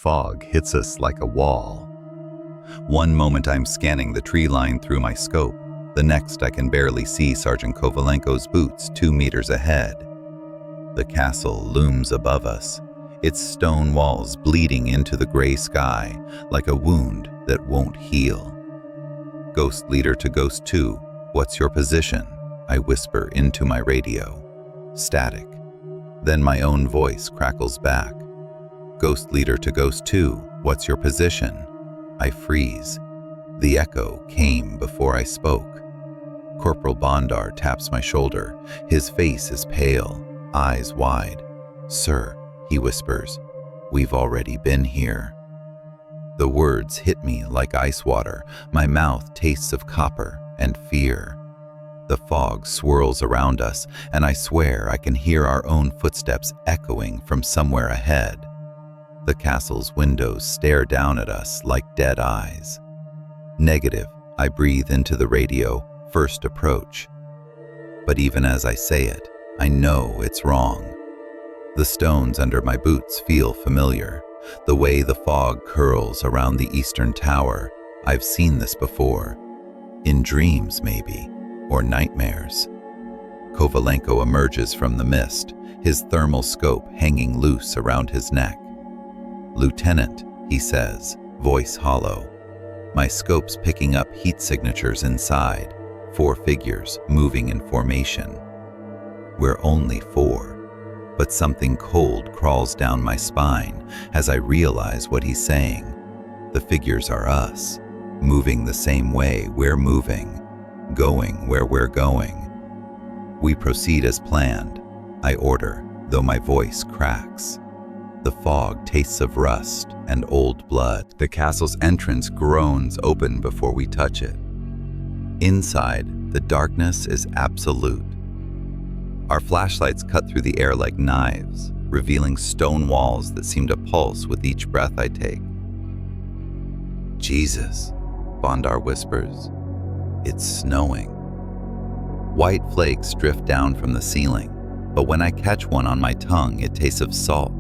fog hits us like a wall. One moment I'm scanning the tree line through my scope, the next I can barely see Sergeant Kovalenko's boots 2 meters ahead. The castle looms above us, its stone walls bleeding into the gray sky like a wound that won't heal. Ghost Leader to Ghost 2, what's your position? I whisper into my radio. Static. Then my own voice crackles back. Ghost Leader to Ghost 2, what's your position? I freeze. The echo came before I spoke. Corporal Bondar taps my shoulder. His face is pale, eyes wide. Sir, he whispers, we've already been here. The words hit me like ice water. My mouth tastes of copper and fear. The fog swirls around us, and I swear I can hear our own footsteps echoing from somewhere ahead. The castle's windows stare down at us like dead eyes. Negative, I breathe into the radio, first approach. But even as I say it, I know it's wrong. The stones under my boots feel familiar. The way the fog curls around the eastern tower, I've seen this before. In dreams, maybe, or nightmares. Kovalenko emerges from the mist, his thermal scope hanging loose around his neck. Lieutenant, he says, voice hollow. My scope's picking up heat signatures inside, 4 figures moving in formation. We're only 4, but something cold crawls down my spine as I realize what he's saying. The figures are us, moving the same way we're moving, going where we're going. We proceed as planned, I order, though my voice cracks. The fog tastes of rust and old blood. The castle's entrance groans open before we touch it. Inside, the darkness is absolute. Our flashlights cut through the air like knives, revealing stone walls that seem to pulse with each breath I take. Jesus, Bondar whispers. It's snowing. White flakes drift down from the ceiling, but when I catch one on my tongue, it tastes of salt,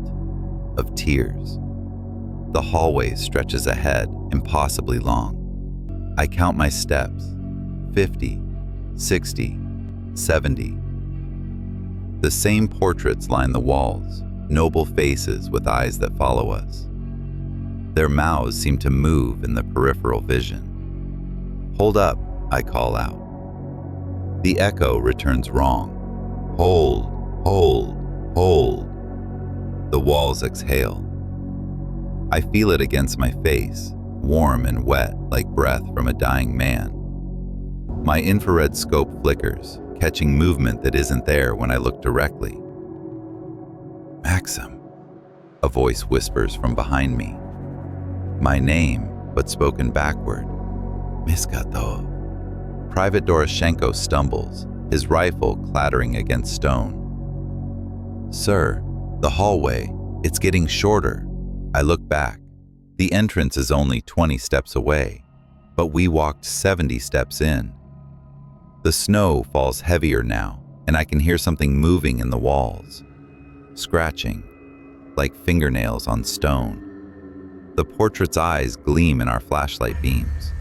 of tears. The hallway stretches ahead, impossibly long. I count my steps, 50, 60, 70. The same portraits line the walls, noble faces with eyes that follow us. Their mouths seem to move in the peripheral vision. Hold up, I call out. The echo returns wrong. Hold, hold, hold. The walls exhale. I feel it against my face, warm and wet like breath from a dying man. My infrared scope flickers, catching movement that isn't there when I look directly. Maxim, a voice whispers from behind me. My name, but spoken backward. Miskatov. Private Doroshenko stumbles, his rifle clattering against stone. Sir, the hallway, it's getting shorter. I look back. The entrance is only 20 steps away, but we walked 70 steps in. The snow falls heavier now, and I can hear something moving in the walls. Scratching, like fingernails on stone. The portrait's eyes gleam in our flashlight beams,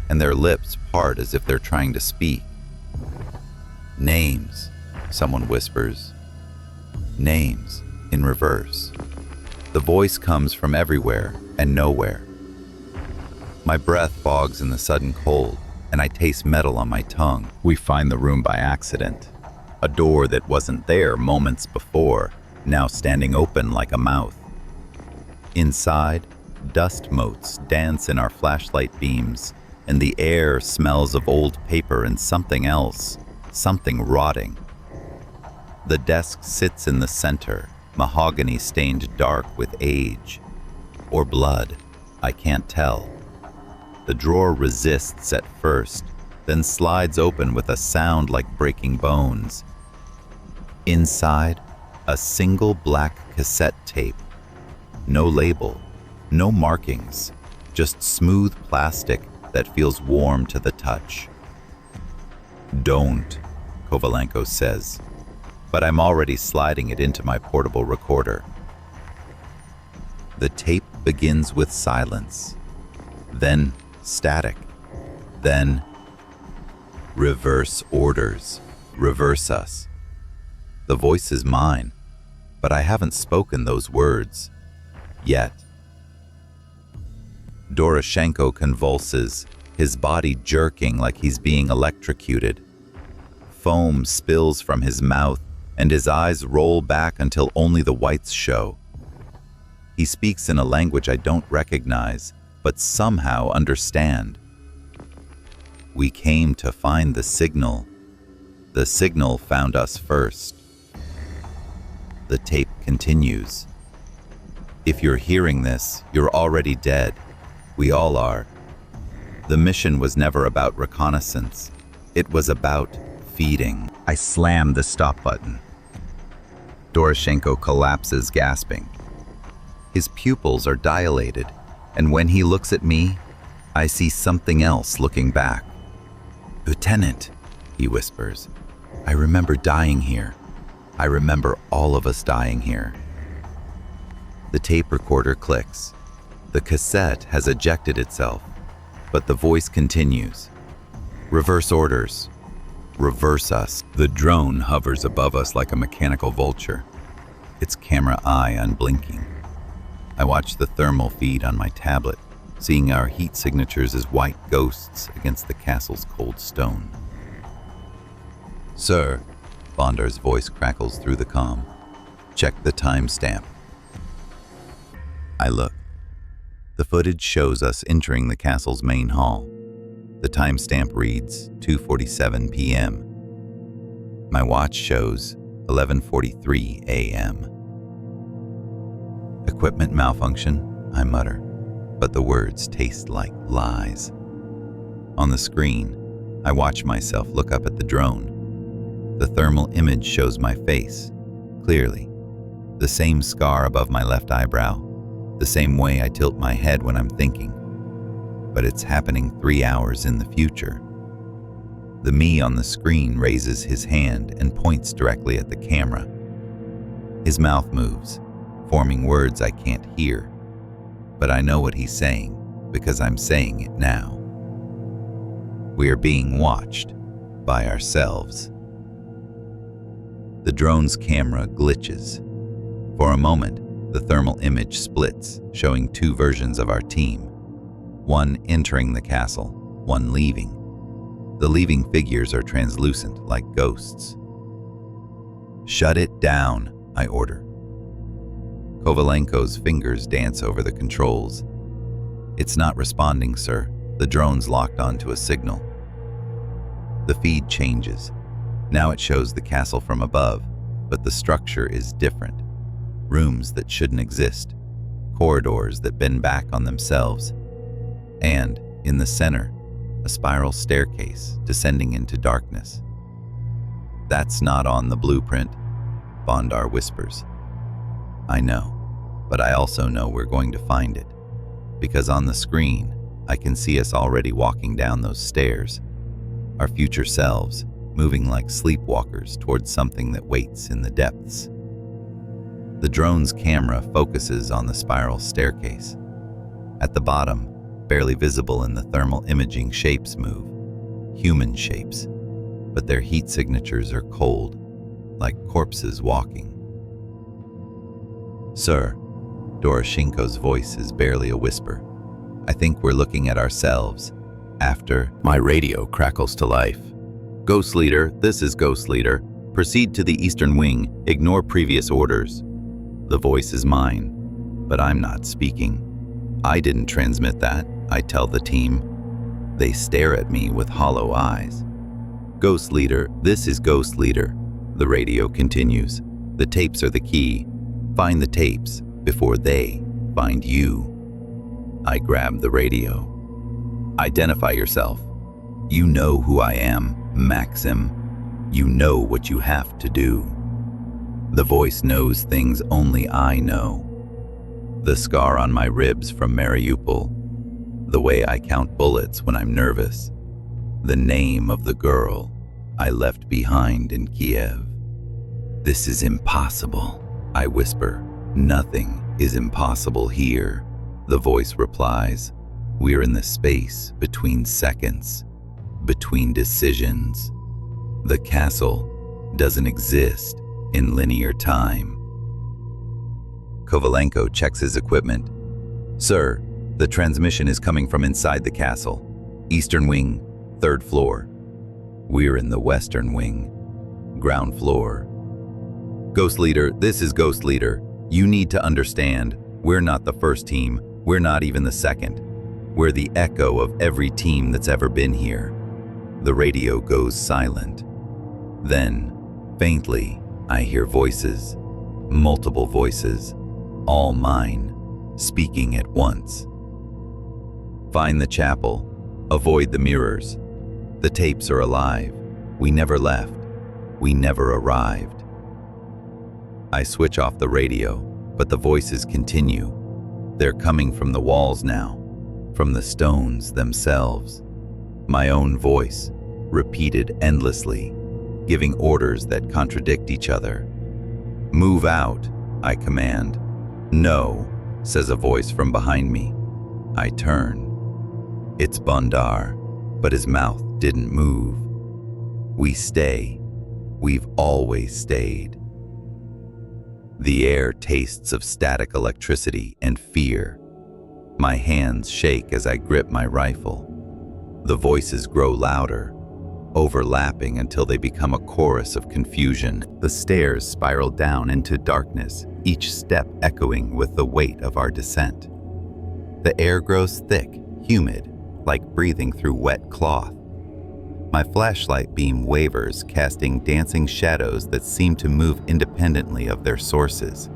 and their lips part as if they're trying to speak. Names, someone whispers. Names, in reverse. The voice comes from everywhere and nowhere. My breath fogs in the sudden cold, and I taste metal on my tongue. We find the room by accident. A door that wasn't there moments before, now standing open like a mouth. Inside, dust motes dance in our flashlight beams, and the air smells of old paper and something else, something rotting. The desk sits in the center, mahogany stained dark with age. Or blood, I can't tell. The drawer resists at first, then slides open with a sound like breaking bones. Inside, a single black cassette tape. No label, no markings, just smooth plastic that feels warm to the touch. Don't, Kovalenko says, but I'm already sliding it into my portable recorder. The tape begins with silence, then static, then reverse orders, reverse us. The voice is mine, but I haven't spoken those words yet. Doroshenko convulses, his body jerking like he's being electrocuted. Foam spills from his mouth, and his eyes roll back until only the whites show. He speaks in a language I don't recognize, but somehow understand. We came to find the signal. The signal found us first. The tape continues. If you're hearing this, you're already dead. We all are. The mission was never about reconnaissance. It was about feeding. I slam the stop button. Doroshenko collapses, gasping. His pupils are dilated, and when he looks at me, I see something else looking back. "Lieutenant," he whispers, "I remember dying here. I remember all of us dying here." The tape recorder clicks. The cassette has ejected itself, but the voice continues. "Reverse orders. Reverse us." The drone hovers above us like a mechanical vulture, its camera eye unblinking. I watch the thermal feed on my tablet, seeing our heat signatures as white ghosts against the castle's cold stone. "Sir," Bondar's voice crackles through the comm. "Check the timestamp." I look. The footage shows us entering the castle's main hall. The timestamp reads 2:47 p.m. My watch shows 11:43 a.m. "Equipment malfunction," I mutter, but the words taste like lies. On the screen, I watch myself look up at the drone. The thermal image shows my face, clearly. The same scar above my left eyebrow, the same way I tilt my head when I'm thinking. But it's happening 3 hours in the future. The me on the screen raises his hand and points directly at the camera. His mouth moves, forming words I can't hear. But I know what he's saying, because I'm saying it now. We are being watched by ourselves. The drone's camera glitches. For a moment, the thermal image splits, showing two versions of our team. One entering the castle, one leaving. The leaving figures are translucent, like ghosts. "Shut it down," I order. Kovalenko's fingers dance over the controls. "It's not responding, sir. The drone's locked onto a signal." The feed changes. Now it shows the castle from above, but the structure is different. Rooms that shouldn't exist, corridors that bend back on themselves, and, in the center, a spiral staircase descending into darkness. "That's not on the blueprint," Bondar whispers. I know, but I also know we're going to find it, because on the screen, I can see us already walking down those stairs, our future selves, moving like sleepwalkers towards something that waits in the depths. The drone's camera focuses on the spiral staircase. At the bottom, barely visible in the thermal imaging, shapes move, human shapes, but their heat signatures are cold, like corpses walking. "Sir," Doroshenko's voice is barely a whisper. "I think we're looking at ourselves." After, my radio crackles to life. "Ghost Leader, this is Ghost Leader. Proceed to the eastern wing. Ignore previous orders." The voice is mine, but I'm not speaking. I didn't transmit that, I tell the team. They stare at me with hollow eyes. "Ghost Leader, this is Ghost Leader." The radio continues. "The tapes are the key. Find the tapes before they find you." I grab the radio. "Identify yourself. You know who I am, Maxim. You know what you have to do." The voice knows things only I know. The scar on my ribs from Mariupol. The way I count bullets when I'm nervous. The name of the girl I left behind in Kiev. "This is impossible," I whisper. "Nothing is impossible here." The voice replies, "We're in the space between seconds, between decisions. The castle doesn't exist in linear time." Kovalenko checks his equipment. "Sir, the transmission is coming from inside the castle. Eastern wing, 3rd floor. We're in the western wing, ground floor." "Ghost Leader, this is Ghost Leader. You need to understand, we're not the first team. We're not even the second. We're the echo of every team that's ever been here." The radio goes silent. Then, faintly, I hear voices, multiple voices, all mine, speaking at once. "Find the chapel. Avoid the mirrors. The tapes are alive. We never left. We never arrived." I switch off the radio, but the voices continue. They're coming from the walls now, from the stones themselves. My own voice, repeated endlessly, giving orders that contradict each other. "Move out," I command. "No," says a voice from behind me. I turn. It's Bondar, but his mouth didn't move. We stay. We've always stayed. The air tastes of static electricity and fear. My hands shake as I grip my rifle. The voices grow louder, overlapping until they become a chorus of confusion. The stairs spiral down into darkness, each step echoing with the weight of our descent. The air grows thick, humid, like breathing through wet cloth. My flashlight beam wavers, casting dancing shadows that seem to move independently of their sources.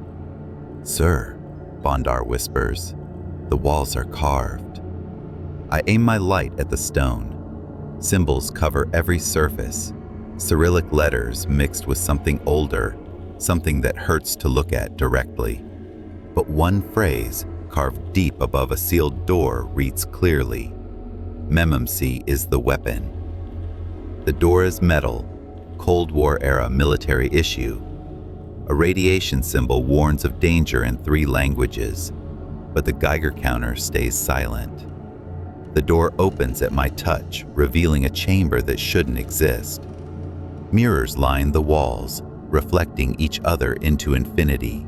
"Sir," Bondar whispers, "the walls are carved." I aim my light at the stone. Symbols cover every surface, Cyrillic letters mixed with something older, something that hurts to look at directly. But one phrase, carved deep above a sealed door, reads clearly, "Memamcy is the weapon." The door is metal, Cold War-era military issue. A radiation symbol warns of danger in 3 languages, but the Geiger counter stays silent. The door opens at my touch, revealing a chamber that shouldn't exist. Mirrors line the walls, reflecting each other into infinity.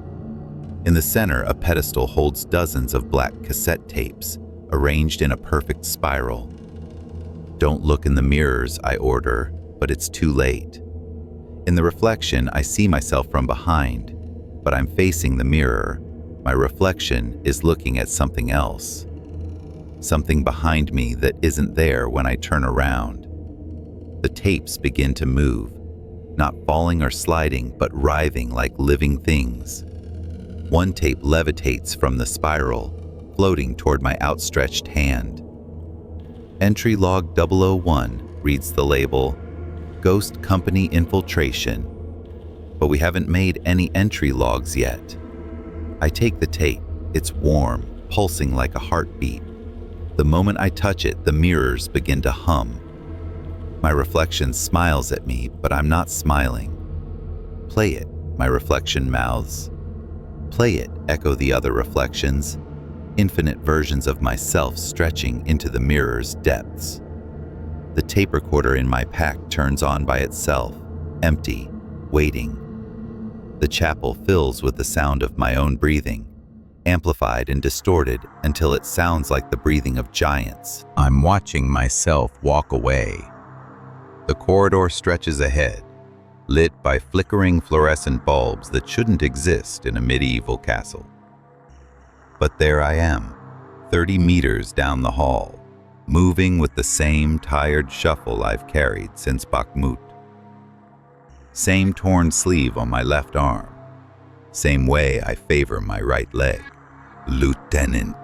In the center, a pedestal holds dozens of black cassette tapes, arranged in a perfect spiral. "Don't look in the mirrors," I order, but it's too late. In the reflection, I see myself from behind, but I'm facing the mirror. My reflection is looking at something else. Something behind me that isn't there when I turn around. The tapes begin to move, not falling or sliding, but writhing like living things. One tape levitates from the spiral, floating toward my outstretched hand. Entry log 001 reads the label, "Ghost Company Infiltration," but we haven't made any entry logs yet. I take the tape. It's warm, pulsing like a heartbeat. The moment I touch it, the mirrors begin to hum. My reflection smiles at me, but I'm not smiling. "Play it," my reflection mouths. "Play it," echo the other reflections. Infinite versions of myself stretching into the mirror's depths. The tape recorder in my pack turns on by itself, empty, waiting. The chapel fills with the sound of my own breathing, amplified and distorted until it sounds like the breathing of giants. I'm watching myself walk away. The corridor stretches ahead, lit by flickering fluorescent bulbs that shouldn't exist in a medieval castle. But there I am, 30 meters down the hall, moving with the same tired shuffle I've carried since Bakhmut. Same torn sleeve on my left arm. Same way I favor my right leg. "Lieutenant,"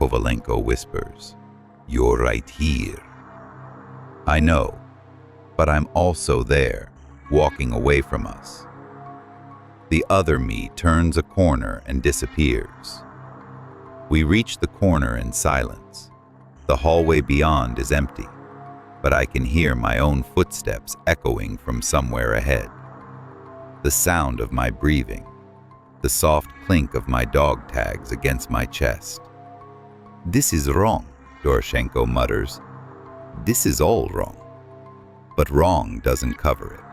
Kovalenko whispers, "you're right here." I know, but I'm also there, walking away from us. The other me turns a corner and disappears. We reach the corner in silence. The hallway beyond is empty, but I can hear my own footsteps echoing from somewhere ahead. The sound of my breathing, the soft clink of my dog tags against my chest. "This is wrong," Doroshenko mutters. "This is all wrong." But wrong doesn't cover it.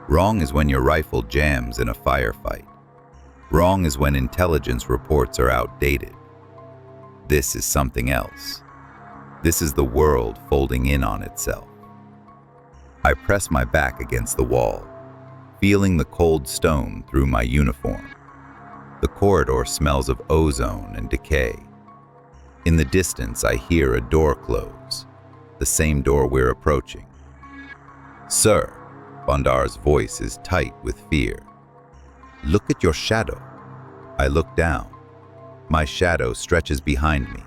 Wrong is when your rifle jams in a firefight. Wrong is when intelligence reports are outdated. This is something else. This is the world folding in on itself. I press my back against the wall, feeling the cold stone through my uniform. The corridor smells of ozone and decay. In the distance, I hear a door close, the same door we're approaching. "Sir," Bondar's voice is tight with fear. "Look at your shadow." I look down. My shadow stretches behind me,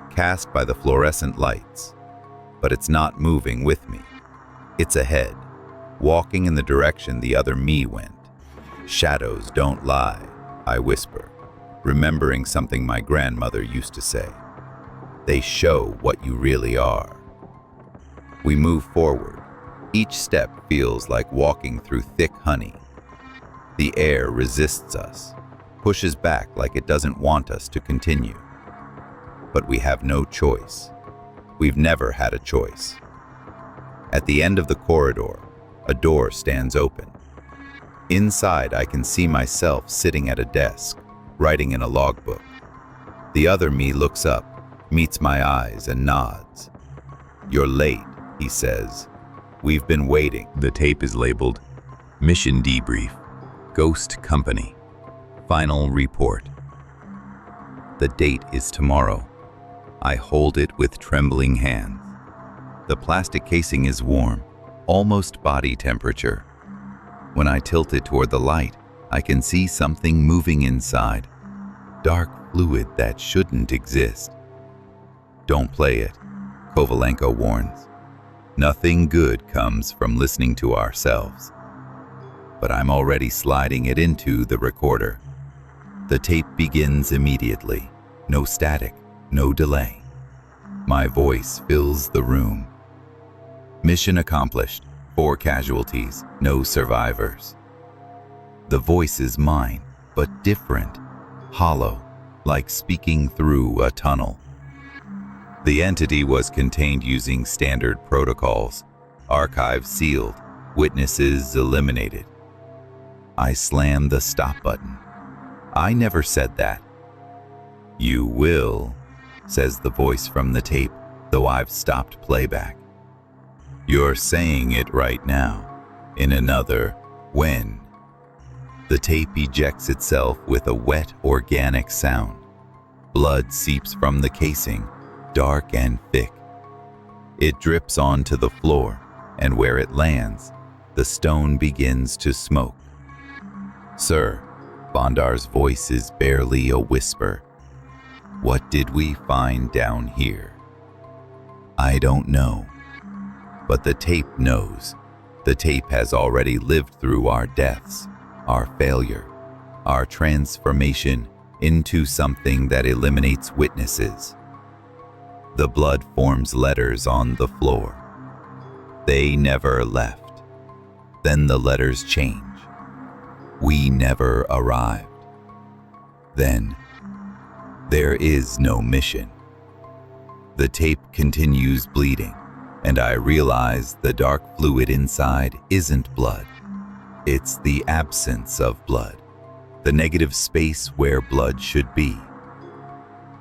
cast by the fluorescent lights. But it's not moving with me. It's ahead, walking in the direction the other me went. "Shadows don't lie," I whisper, remembering something my grandmother used to say. "They show what you really are." We move forward. Each step feels like walking through thick honey. The air resists us, pushes back like it doesn't want us to continue. But we have no choice. We've never had a choice. At the end of the corridor, a door stands open. Inside, I can see myself sitting at a desk, writing in a logbook. The other me looks up, meets my eyes, and nods. "You're late," he says. "We've been waiting." The tape is labeled "Mission Debrief, Ghost Company, Final Report." The date is tomorrow. I hold it with trembling hands. The plastic casing is warm, almost body temperature. When I tilt it toward the light, I can see something moving inside. Dark fluid that shouldn't exist. "Don't play it," Kovalenko warns. "Nothing good comes from listening to ourselves." But I'm already sliding it into the recorder. The tape begins immediately. No static, no delay. My voice fills the room. "Mission accomplished. 4 casualties, no survivors." The voice is mine, but different, hollow, like speaking through a tunnel. The entity was contained using standard protocols, archives sealed, witnesses eliminated. I slam the stop button. "I never said that." "You will," says the voice from the tape, though I've stopped playback. "You're saying it right now, in another when." The tape ejects itself with a wet, organic sound. Blood seeps from the casing, dark and thick. It drips onto the floor, and where it lands, the stone begins to smoke. "Sir," Bondar's voice is barely a whisper. "What did we find down here?" I don't know. But the tape knows. The tape has already lived through our deaths, our failure, our transformation into something that eliminates witnesses. The blood forms letters on the floor. They never left. Then the letters change. We never arrived. Then, there is no mission. The tape continues bleeding, and I realize the dark fluid inside isn't blood. It's the absence of blood, the negative space where blood should be,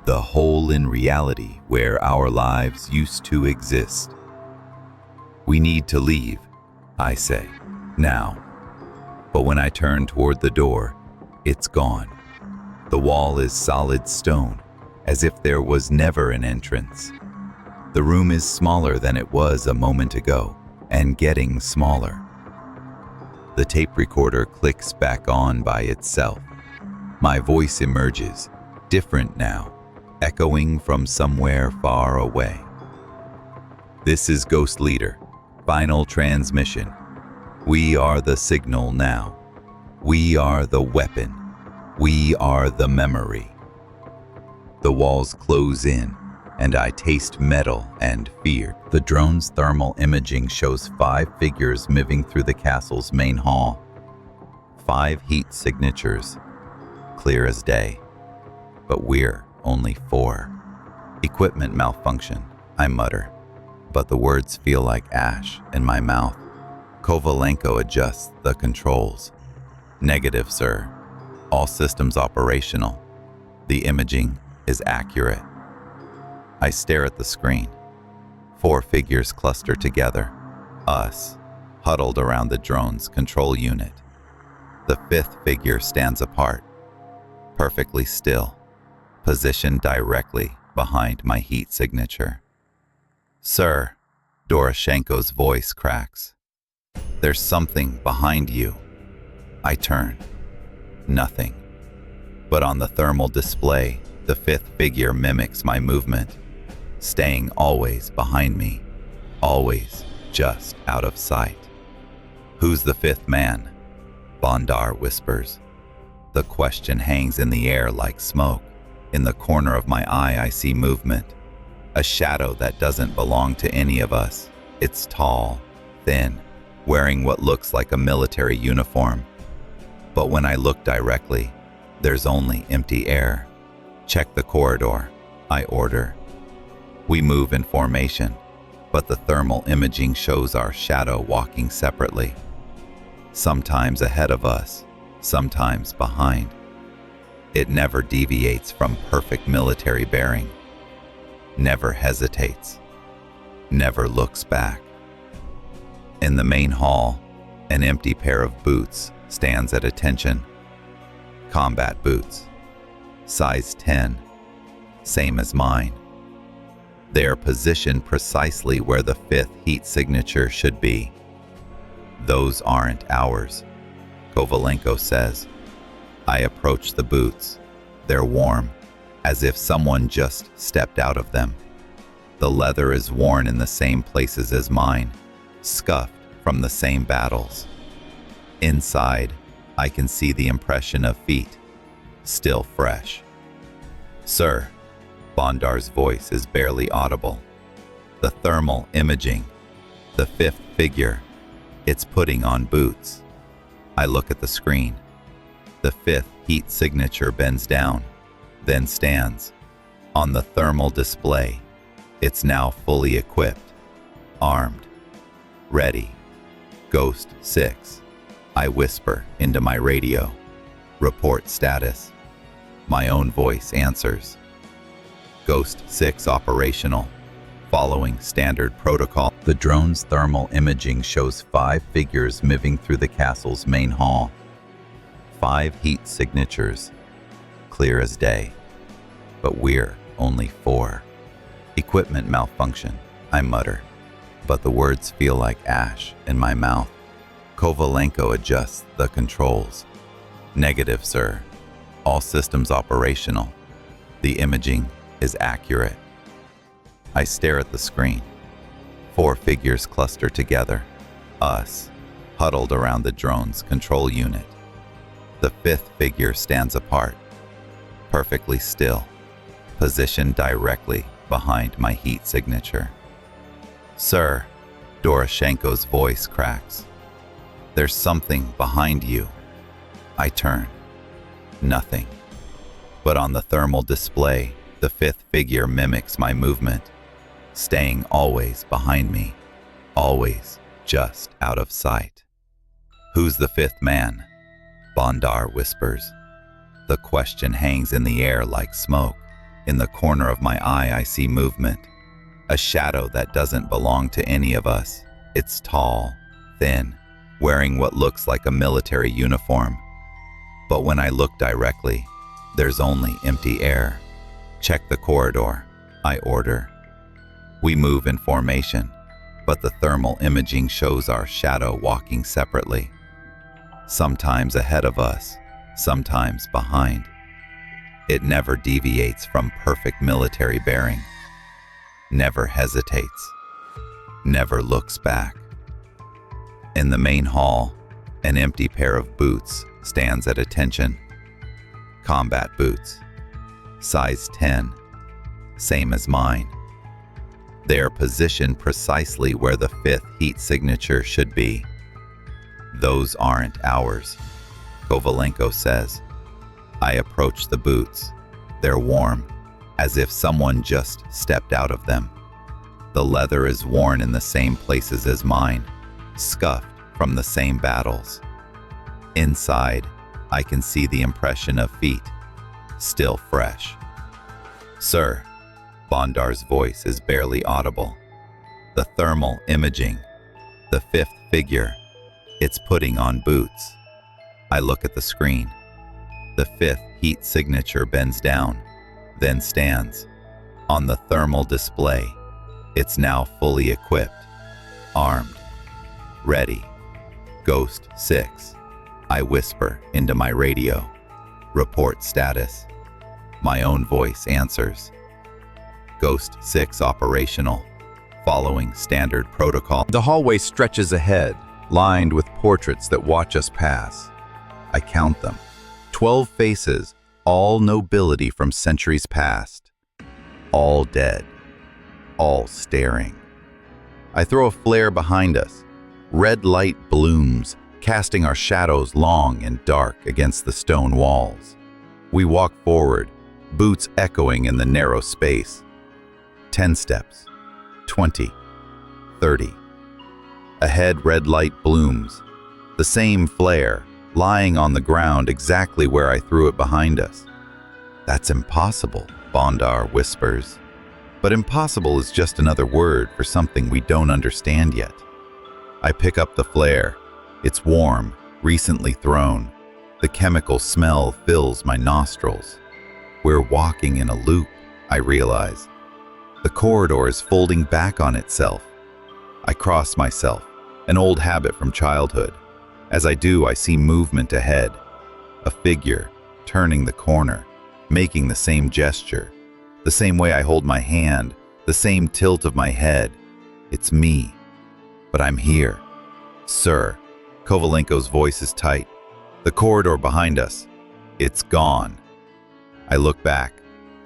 the hole in reality where our lives used to exist. "We need to leave," I say, "now." But when I turn toward the door, it's gone. The wall is solid stone, as if there was never an entrance. The room is smaller than it was a moment ago, and getting smaller. The tape recorder clicks back on by itself. My voice emerges, different now, echoing from somewhere far away. "This is Ghost Leader, final transmission. We are the signal now. We are the weapon. We are the memory." The walls close in, and I taste metal and fear. The drone's thermal imaging shows 5 figures moving through the castle's main hall. 5 heat signatures, clear as day. But we're only 4. Equipment malfunction, I mutter, but the words feel like ash in my mouth. Kovalenko adjusts the controls. Negative, sir. All systems operational. The imaging is accurate. I stare at the screen. 4 figures cluster together. Us, huddled around the drone's control unit. The 5th figure stands apart, perfectly still, positioned directly behind my heat signature. Sir, Doroshenko's voice cracks. There's something behind you. I turn. Nothing. But on the thermal display, the 5th figure mimics my movement, staying always behind me, always just out of sight. Who's the 5th man? Bondar whispers. The question hangs in the air like smoke. In the corner of my eye, I see movement. A shadow that doesn't belong to any of us. It's tall, thin, wearing what looks like a military uniform. But when I look directly, there's only empty air. Check the corridor, I order. We move in formation, but the thermal imaging shows our shadow walking separately. Sometimes ahead of us, sometimes behind. It never deviates from perfect military bearing. Never hesitates. Never looks back. In the main hall, an empty pair of boots stands at attention. Combat boots. Size 10. Same as mine. They are positioned precisely where the 5th heat signature should be. Those aren't ours, Kovalenko says. I approach the boots. They're warm, as if someone just stepped out of them. The leather is worn in the same places as mine, scuffed from the same battles. Inside, I can see the impression of feet, still fresh. Sir, Bondar's voice is barely audible. The thermal imaging, the 5th figure, it's putting on boots. I look at the screen. The 5th heat signature bends down, then stands. On the thermal display, it's now fully equipped, armed, ready. Ghost 6. I whisper into my radio. Report status. My own voice answers. Ghost 6 operational. Following standard protocol. The drone's thermal imaging shows 5 figures moving through the castle's main hall. 5 heat signatures. Clear as day. But we're only 4. Equipment malfunction, I mutter, but the words feel like ash in my mouth. Kovalenko adjusts the controls. Negative, sir. All systems operational. The imaging is accurate. I stare at the screen. 4 figures cluster together. Us, huddled around the drone's control unit. The 5th figure stands apart, perfectly still, positioned directly behind my heat signature. Sir, Doroshenko's voice cracks. There's something behind you. I turn. Nothing. But on the thermal display, the 5th figure mimics my movement, staying always behind me, always just out of sight. Who's the 5th man? Bondar whispers. The question hangs in the air like smoke. In the corner of my eye, I see movement. A shadow that doesn't belong to any of us. It's tall, thin, wearing what looks like a military uniform. But when I look directly, there's only empty air. Check the corridor, I order. We move in formation, but the thermal imaging shows our shadow walking separately. Sometimes ahead of us, sometimes behind. It never deviates from perfect military bearing. Never hesitates. Never looks back. In the main hall, an empty pair of boots stands at attention. Combat boots. Size 10. Same as mine. They are positioned precisely where the 5th heat signature should be. Those aren't ours, Kovalenko says. I approach the boots. They're warm, as if someone just stepped out of them. The leather is worn in the same places as mine, scuffed from the same battles. Inside, I can see the impression of feet, still fresh. "Sir," Bondar's voice is barely audible. The thermal imaging, the fifth figure, it's putting on boots. I look at the screen. The fifth heat signature bends down, then stands. On the thermal display, it's now fully equipped, armed, ready. Ghost 6. I whisper into my radio. Report status. My own voice answers. Ghost 6 operational, following standard protocol. The hallway stretches ahead, lined with portraits that watch us pass. I count them. 12 faces, all nobility from centuries past. All dead. All staring. I throw a flare behind us. Red light blooms, casting our shadows long and dark against the stone walls. We walk forward, boots echoing in the narrow space. 10 steps. 20. 30. Ahead, red light blooms. The same flare, lying on the ground exactly where I threw it behind us. "That's impossible," Bondar whispers. But impossible is just another word for something we don't understand yet. I pick up the flare. It's warm, recently thrown. The chemical smell fills my nostrils. We're walking in a loop, I realize. The corridor is folding back on itself. I cross myself, an old habit from childhood. As I do, I see movement ahead. A figure, turning the corner, making the same gesture. The same way I hold my hand, the same tilt of my head. It's me. But I'm here. "Sir," Kovalenko's voice is tight. The corridor behind us. It's gone. I look back.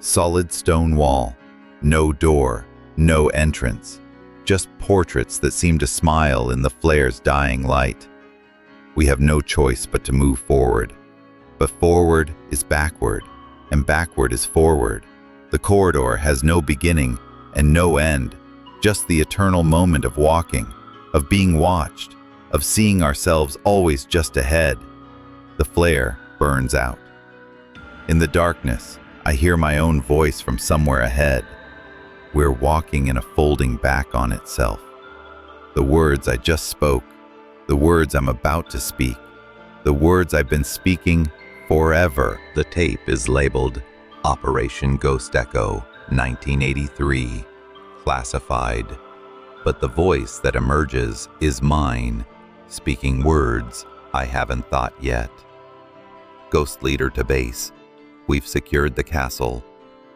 Solid stone wall. No door. No entrance. Just portraits that seem to smile in the flare's dying light. We have no choice but to move forward. But forward is backward, and backward is forward. The corridor has no beginning and no end, just the eternal moment of walking, of being watched, of seeing ourselves always just ahead. The flare burns out. In the darkness, I hear my own voice from somewhere ahead. We're walking in a folding back on itself. The words I just spoke, the words I'm about to speak, the words I've been speaking forever. The tape is labeled Operation Ghost Echo 1983, classified. But the voice that emerges is mine, speaking words I haven't thought yet. Ghost leader to base. We've secured the castle.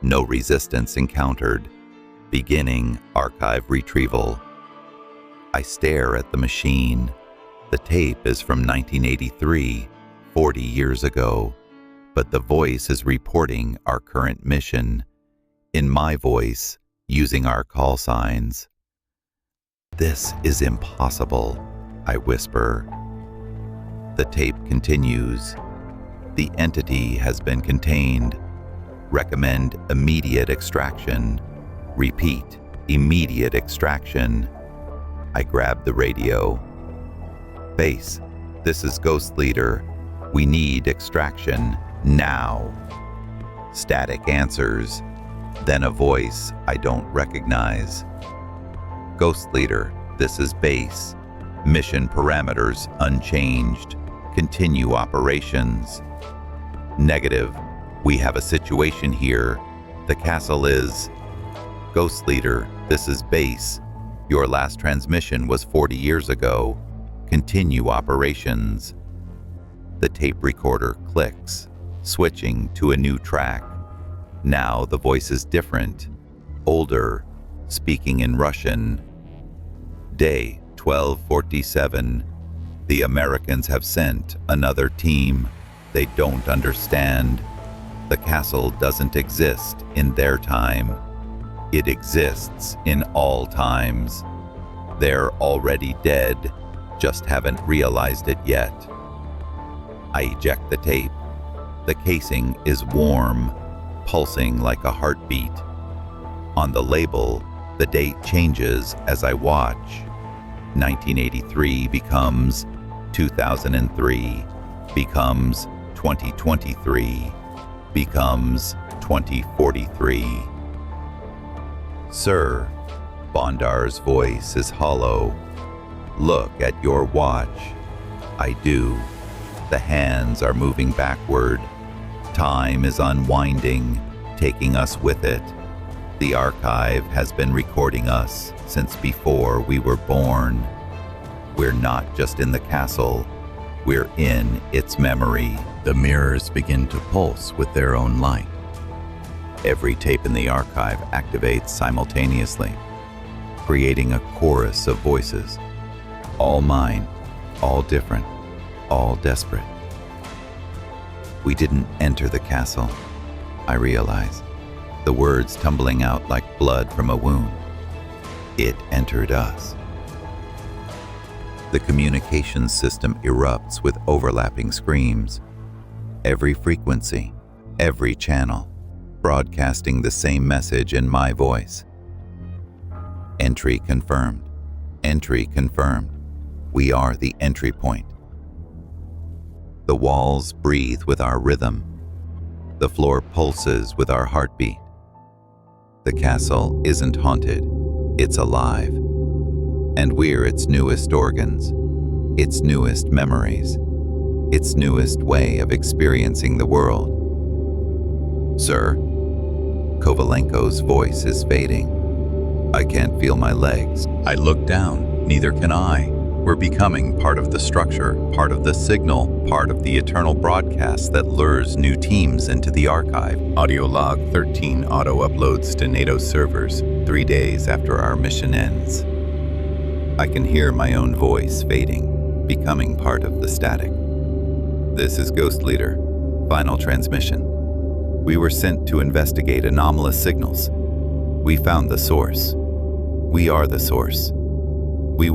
No resistance encountered. Beginning archive retrieval. I stare at the machine. The tape is from 1983, 40 years ago, but the voice is reporting our current mission, in my voice, using our call signs. "This is impossible," I whisper. The tape continues. "The entity has been contained. Recommend immediate extraction. Repeat, immediate extraction." I grab the radio. "Base, this is Ghost Leader. We need extraction now." Static answers, then a voice I don't recognize. "Ghost Leader, this is Base. Mission parameters unchanged. Continue operations." "Negative. We have a situation here. The castle is..." "Ghost Leader, this is Base. Your last transmission was 40 years ago. Continue operations." The tape recorder clicks, switching to a new track. Now the voice is different, older, speaking in Russian. "Day 1247. The Americans have sent another team. They don't understand. The castle doesn't exist in their time. It exists in all times. They're already dead, just haven't realized it yet." I eject the tape. The casing is warm. pulsing like a heartbeat. On the label, the date changes as I watch. 1983 becomes 2003, becomes 2023, becomes 2043. Sir, Bondar's voice is hollow. Look at your watch. I do. The hands are moving backward. Time is unwinding, taking us with it. The archive has been recording us since before we were born. We're not just in the castle, we're in its memory. The mirrors begin to pulse with their own light. Every tape in the archive activates simultaneously, creating a chorus of voices. All mine, all different, all desperate. We didn't enter the castle, I realize, the words tumbling out like blood from a wound. It entered us. The communications system erupts with overlapping screams. Every frequency, every channel, broadcasting the same message in my voice. Entry confirmed. Entry confirmed. We are the entry point. The walls breathe with our rhythm. The floor pulses with our heartbeat. The castle isn't haunted, it's alive. And we're its newest organs, its newest memories, its newest way of experiencing the world. Sir, Kovalenko's voice is fading. I can't feel my legs. I look down, neither can I. We're becoming part of the structure, part of the signal, part of the eternal broadcast that lures new teams into the archive. Audio log 13 auto-uploads to NATO servers 3 days after our mission ends. I can hear my own voice fading, becoming part of the static. This is Ghost Leader, final transmission. We were sent to investigate anomalous signals. We found the source. We are the source. We.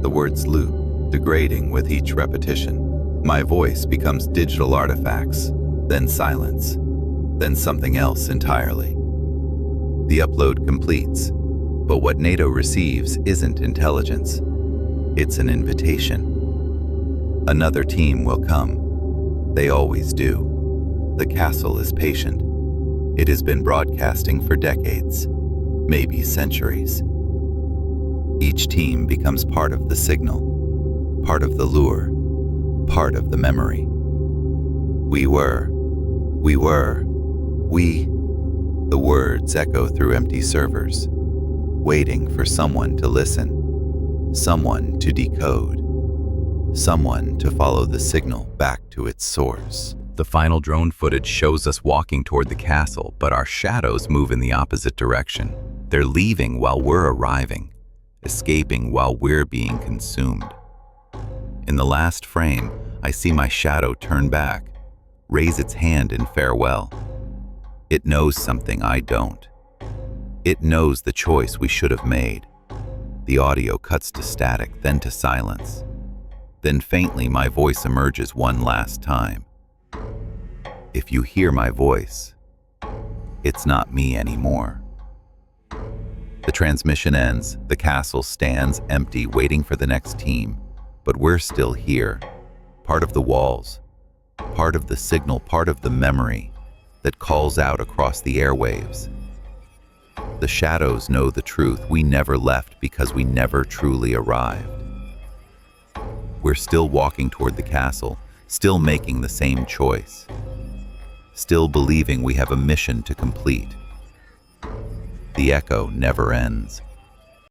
The words loop, degrading with each repetition. My voice becomes digital artifacts, then silence, then something else entirely. The upload completes, but what NATO receives isn't intelligence. It's an invitation. Another team will come. They always do. The castle is patient. It has been broadcasting for decades, maybe centuries. Each team becomes part of the signal, part of the lure, part of the memory. We. The words echo through empty servers, waiting for someone to listen, someone to decode, someone to follow the signal back to its source. The final drone footage shows us walking toward the castle, but our shadows move in the opposite direction. They're leaving while we're arriving, escaping while we're being consumed. In the last frame, I see my shadow turn back, raise its hand in farewell. It knows something I don't. It knows the choice we should have made. The audio cuts to static, then to silence. Then faintly my voice emerges one last time. If you hear my voice, it's not me anymore. The transmission ends, the castle stands empty, waiting for the next team. But we're still here, part of the walls, part of the signal, part of the memory that calls out across the airwaves. The shadows know the truth. We never left because we never truly arrived. We're still walking toward the castle, still making the same choice, still believing we have a mission to complete. The echo never ends.